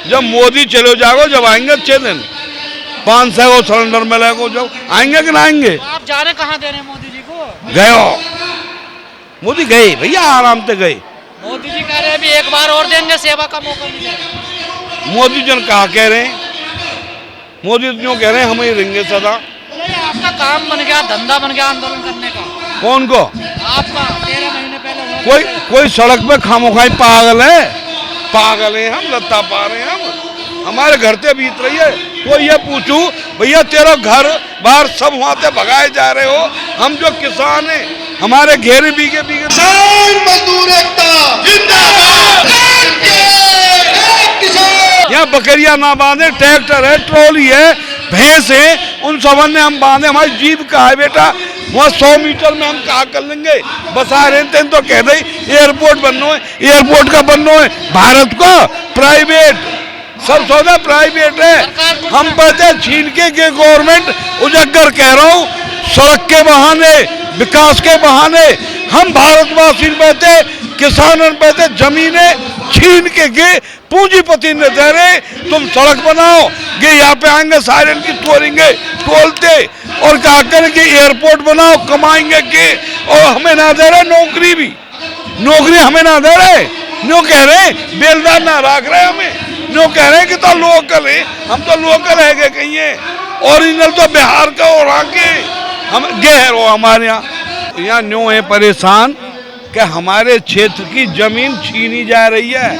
जब मोदी चले जाओ, जब आएंगे 6 दिन 500 को सिलेंडर मिलेगा, जब आएंगे कि ना आएंगे। तो आप जाने कहाँ दे रहे हैं मोदी जी को? गए हो मोदी, गए भैया, आराम से गए। मोदी जी कह रहे हैं अभी एक बार और देंगे, सेवा का मौका मिलेगा। मोदी जन कहा कह रहे हैं, मोदी क्यों कह रहे हैं हम ही रहेंगे सदा। नहीं, आपका काम बन गया, धंधा बन गया आंदोलन करने का। कौन को? आपका 13 महीने पहले कोई सड़क पे खामोखाई पागल है, पागल है हम, लत्ता पा रहे हैं हम, हमारे घर से बीत रही है। कोई ये पूछू भैया तेरा घर बाहर सब वहां से भगाए जा रहे हो, हम जो किसान हैं हमारे घेरे बीघे बीघे। मजदूर एकता जिंदाबाद, यहाँ बकरियां ना बांधे, ट्रैक्टर है, ट्रॉली है, भैंस है, उन सबन में हम बांधे, हमारी जीविका है बेटा। वहाँ 100 मीटर में हम कहा कर लेंगे, बसा रहे थे तो कह दे एयरपोर्ट बनना है, एयरपोर्ट का बनना है, भारत को प्राइवेट, सब सौदा प्राइवेट है। हम पैसे छीन के गवर्नमेंट उजागर कह रहा हूँ, सड़क के बहाने, विकास के बहाने हम भारतवासी पैसे, किसानों पैसे, जमीनें छीन के गे पूंजीपति ने दे रहे। तुम सड़क बनाओ, गे यहाँ पे आएंगे सारे इनकी तोड़ेंगे, तोलते और क्या करेंगे, एयरपोर्ट बनाओ, कमाएंगे के, और हमें ना दे रहे नौकरी भी, नौकरी हमें ना दे रहे, न्यू कह रहे बेलदार ना रख रहे हमें, न्यू कह रहे कि तो लोकल है, हम तो लोकल है के कहीं है, ओरिजिनल तो बिहार का और आके हम गे है वो हमारे यहाँ न्यू है परेशान कि हमारे क्षेत्र की जमीन छीनी जा रही है,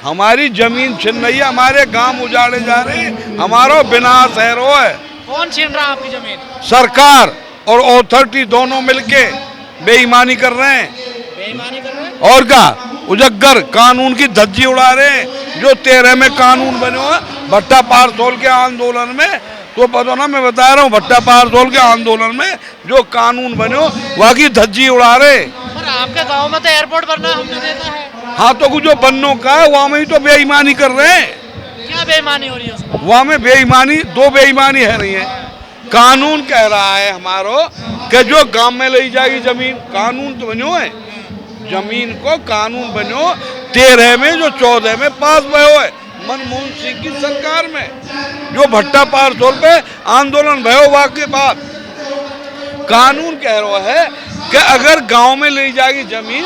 हमारी जमीन छीन रही है, हमारे गांव उजाड़े जा रहे हैं, हमारा विनाश है रो है। कौन छीन रहा है आपकी जमीन? सरकार और अथॉरिटी दोनों मिलके बेईमानी कर रहे हैं। बेईमानी कर रहे हैं और क्या, उजागर कानून की धज्जी उड़ा रहे हैं। जो 13 में कानून बने हुए भट्टा पारसोल के आंदोलन में, तो पता ना, मैं बता रहा हूँ भट्टा पारसोल के आंदोलन में जो कानून बने हो वहाँ की धज्जी उड़ा रहे। पर आपके गांव में तो एयरपोर्ट बनना हमने देखा है। हाँ तो जो बनने का है वहाँ में ही तो बेईमानी कर रहे हैं। क्या बेईमानी हो रही है उसमें? वहाँ में बेईमानी, 2 बेईमानी है रही है। कानून कह रहा है हमारो कि जो गांव में ले जाएगी जमीन, कानून तो बनो है, जमीन को कानून बनो 13 में जो 14 में पास भयो है मनमोहन सिंह की सरकार में, जो भट्टा पारसोल पे आंदोलन भयो वहाँ के बाद कानून कह रहा है कि अगर गांव में ले जाएगी जमीन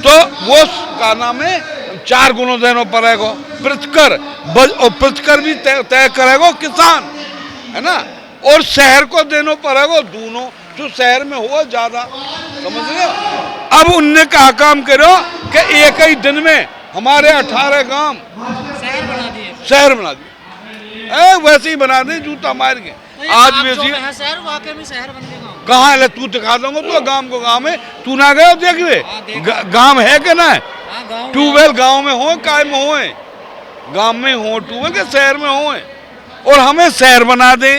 तो वो का नाम है 4 गुना देना पड़ेगा प्रतिकर, और प्रतिकर भी तय करेगा किसान, है ना, और शहर को देना पड़ेगा दोनों, जो शहर में हो ज्यादा, समझ रहे हो। अब उनने कहा काम करो कि एक ही दिन में हमारे 18 गांव शहर बना दिए, शहर बना दिए, वैसे ही बना दे जूता मार के। आज वैसे शहर वाकई में शहर बन गए। कहाँ है, तू दिखा दूंगा तो गांव को, गांव में तू ना गए देख ले गांव है कि ना, ट्यूबवेल गांव में हो, काय में हो, गांव में हो ट्यूबवेल के, शहर में हो, और हमें शहर बना दे।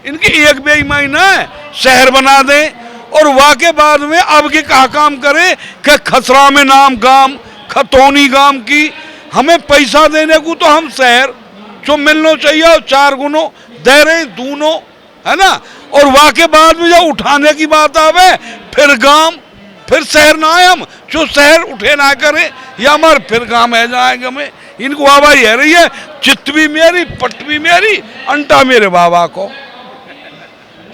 इनकी एक बेईमानी ना है, शहर बना दे और वहाँ के बाद में अब के कहा काम करे कि खसरा में नाम गांव, खतौनी गांव की हमें पैसा देने को तो हम शहर जो मिलना चाहिए और 4 गुना दे रहे दोनों, है ना, और वहाँ के बाद में जब उठाने की बात आवे फिर गांव, फिर शहर ना आए, हम जो शहर उठे ना करें या हमारे फिर गांव है जाएंगे हमें। इनको आवाज है रही है, चित्त भी मेरी, पट भी मेरी, अंटा मेरे बाबा को।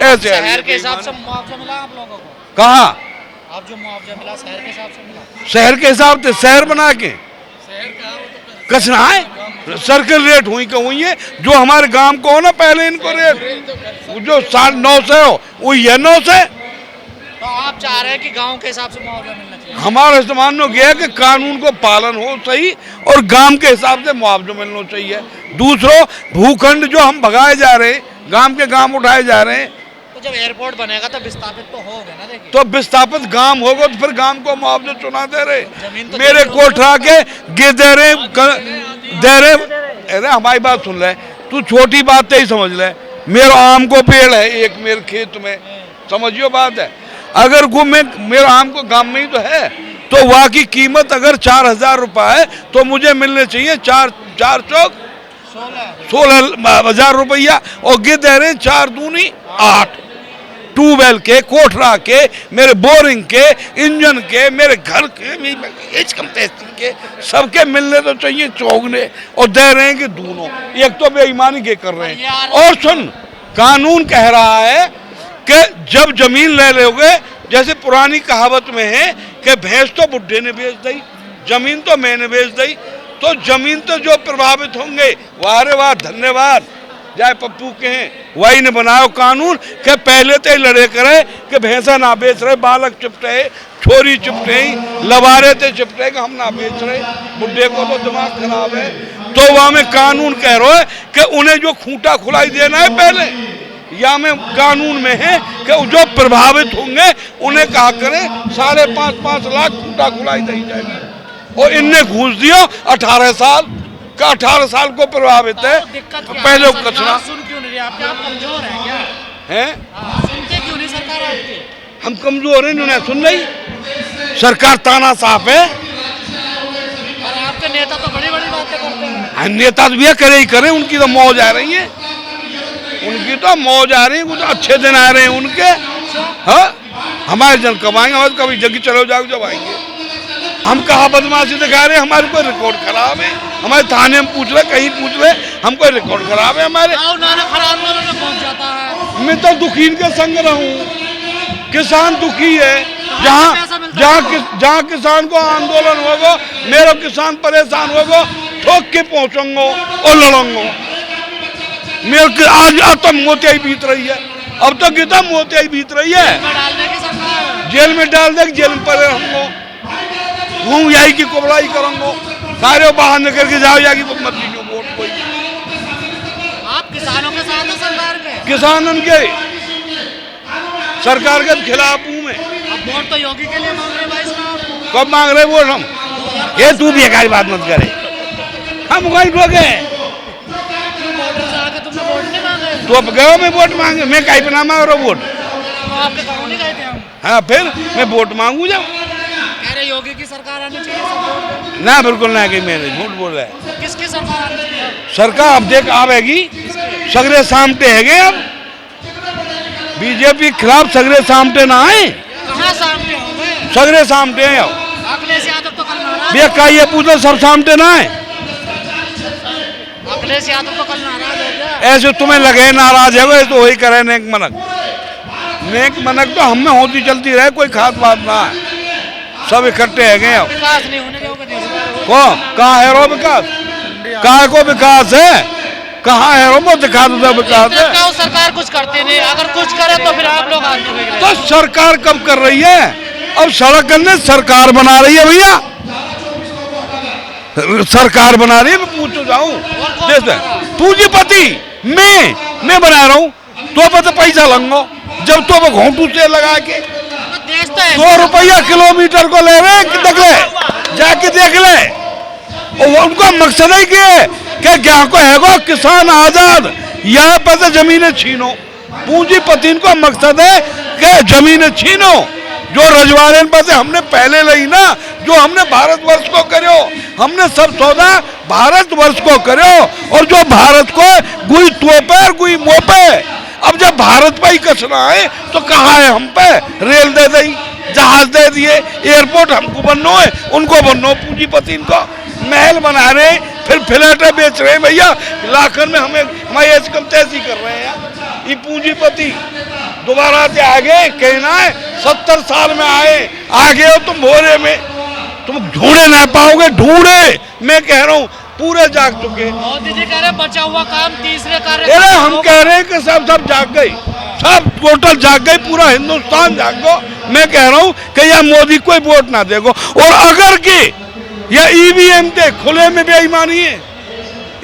ऐसे शहर के हिसाब से मुआवजा मिला आप लोगों को? कहा आप जो मुआवजा मिला शहर के हिसाब से मिला? शहर के हिसाब से शहर बना के कसना है, सर्कल रेट हुई का हुई है, जो हमारे गांव को हो ना पहले इनको रेट जो 900 हो वही है 900। तो आप चाह रहे हैं कि गांव के हिसाब से मुआवजा मिलना चाहिए? हमारा इस्तेमाल गया है कि कानून को पालन हो सही और गांव के हिसाब से मुआवजा मिलना चाहिए। दूसरों भूखंड जो हम भगाए जा रहे हैं, गांव के गांव उठाए जा रहे हैं, तो जब एयरपोर्ट बनेगा तो विस्थापित तो होगा ना, देखिए तो विस्थापित गांव होगा तो फिर गांव को मुआवजा चुना दे रहे, तो मेरे कोठरा के गे दे रहे, अरे हमारी बात सुन ले, तू छोटी बात ही समझ ले, मेरा आम को पेड़ है एक मेरे खेत में, समझियो बात है, अगर वो मेरा आम को गांव में ही तो है, तो वहाँ की कीमत अगर 4000 रुपये है तो मुझे मिलने चाहिए 4 चौक 16,000 रुपया, और गे दे रहे 4 दूनी 8, ट्यूबवेल के, कोठरा के, मेरे बोरिंग के, इंजन के, मेरे घर के, सबके मिलने तो चाहिए चौगने, और दे रहे हैं कि दोनों। एक तो बेईमानी के कर रहे हैं। और सुन, कानून कह रहा है कि जब जमीन ले लोगे, जैसे पुरानी कहावत में है कि भैंस तो बुढ़े ने बेच दी, जमीन तो मैंने बेच दी, तो जमीन तो जो प्रभावित होंगे, वाह रे वाह, धन्यवाद जय पप्पू के हैं, वही ने बनाया कानून कि पहले तो लड़े करे कि भैंसा ना बेच रहे, बालक चिपटे, छोरी चिपटे, लवारे थे चिपटे कि हम ना बेच रहे, बुढ़े को तो दिमाग खराब है। तो वहां में कानून कह रहा है कि उन्हें जो खूंटा खुलाई देना है पहले, या में कानून में है कि जो प्रभावित होंगे उन्हें कहा करें 5.5 लाख खूंटा खुलाई दी जाएगी। और इनने घूस दिया 18 साल का, 18 साल को प्रभावित है। पहले कचरा सुन क्यों नहीं रही आपके? आप कमजोर हैं क्या? हैं? सुनते क्यों नहीं सरकार आपकी? हम कमजोर हैं, उन्हें सुन रही सरकार, ताना साफ है। और आपके नेता तो बड़ी बड़ी बातें करते हैं। नेता तो भैया करे ही करे, उनकी तो मौज आ रही है, उनकी तो मौज आ रही है, कुछ अच्छे दिन आ रहे हैं उनके। हाँ, हमारे जन कब आएंगे? हमारे कभी जगह चलो जाओ जब आएंगे। हम कहाँ बदमाशी दिखा रहे हैं? हमारे कोई रिकॉर्ड खराब है? हमारे थाने में पूछ रहे, कहीं पूछ रहे, हमको रिकॉर्ड खराब है हमारे। खराब पहुंच जाता है। मैं तो दुखी के संग रहूं, किसान दुखी है। जहाँ किसान को आंदोलन होगा, मेरा किसान परेशान होगा, ठोक के पहुंचूंगा और लड़ूंगा। मेरे आज तो मोतिया ही बीत रही है, अब तो कितना मोतिया ही बीत रही है। जेल में डाल दे, जेल में पड़े रहूंगा, घूम यही की कुबड़ाई करूंगा, सारे बाहर निकल के जाओ जाके मत दीजिए वोट कोई। आप किसानों के साथ हैं सरकार के? किसानों के, सरकार के खिलाफ हूँ मैं। अब वोट तो योगी के लिए मांग रहे भाई साहब। कब मांग रहे वोट हम? ये तू भी एक बात मत करे, हम वही लोग हैं। तुमने वोट नहीं मांगे? तो अब गए मैं वोट मांगे, मैं कहीं पे ना मांग रहा वोट। तो आपके गाँव नहीं गए थे हम? हाँ, फिर मैं वोट मांगू जाऊँ? कह रहे योगी की सरकार आनी चाहिए सब। ना, बिल्कुल ना, कि मैंने झूठ बोल रहा है। किसकी सरकार आनी चाहिए? सरकार अब देख आवेगी, सगरे सामटे है अब बीजेपी खिलाफ, सगरे सामटे ना आए। कहाँ सामने होंगे? सगरे सामटे हैं अब। अखिलेश यादव तो कल नाराज। भैया का ये पूछो, सब सामटे ना आए? अखिलेश यादव तो कल नाराज हो गया। ऐसे तुम्हें लगे नाराज है, वैसे तो वही करे नेक मनक। नेक मनक तो हमें होती चलती रहे, कोई खास बात ना है, सब इकट्ठे है गए। अब विकास नहीं होने देगा को कहाँ है रो विकास? कहाँ को विकास है? कहाँ है रो? वो दिखा दो विकास है। सरकार कुछ करती नहीं, अगर कुछ करे तो फिर आप लोग आगे। तो सरकार कब कर रही है? अब सड़क करने सरकार बना रही है भैया, सरकार बना रही है। मैं पूछो जाऊं, जैसे पूंजीपति मैं बना रहा हूँ, तो पैसा लूंगा, जब तो वो घोंटू से लगा के 2 रुपया किलोमीटर को ले रहे, देख ले, जाके देख ले। और उनका मकसद है कि क्या को है किसान आजाद, यहाँ पर से जमीनें छीनो। पूंजीपति को मकसद है कि जमीनें छीनो, जो रजवाड़े पर से हमने पहले ली ना, जो हमने भारतवर्ष को करो, हमने सब सौदा भारतवर्ष को करो, और जो भारत को गुई तोपे और गुई मोपे। अब जब भारत पे ही कसना है तो कहाँ है हम पे? रेल दे दी, जहाज दे दिए, एयरपोर्ट हमको बनना है, उनको बनना। पूंजीपति इनको महल बना रहे, फिर फ्लैटें बेच रहे हैं भैया, लाखन में हमें हमारी ऐसी कम तैसी कर रहे हैं। ये पूंजीपति दोबारा से आगे कहना है 70 साल में आगे हो तुम भोरे में, तुम ढूंढे ना पाओगे, ढूंढे। मैं कह रहा हूँ पूरे जाग चुके। मोदी जी कह रहे बचा हुआ काम तीसरे कार्य। अरे हम कह रहे हैं कि सब जाग गई, सब टोटल जाग गई, पूरा हिंदुस्तान जाग गो। मैं कह रहा हूँ कि यह मोदी कोई वोट ना देगो। और अगर कि यह ईवीएम थे खुले में बेईमानी है,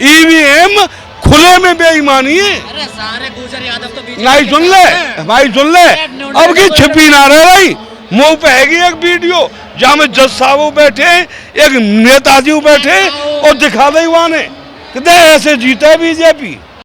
ईवीएम खुले में बेईमानी है। अरे सारे गुजर यादव तो नहीं सुन ले भाई, सुन ले, अब की छिपी ना रहे भाई। मुंह पे हैगी एक वीडियो जहाँ में जज साहब बैठे, एक नेताजी बैठे, और दिखा दे वहां ने ऐसे जीता है बीजेपी।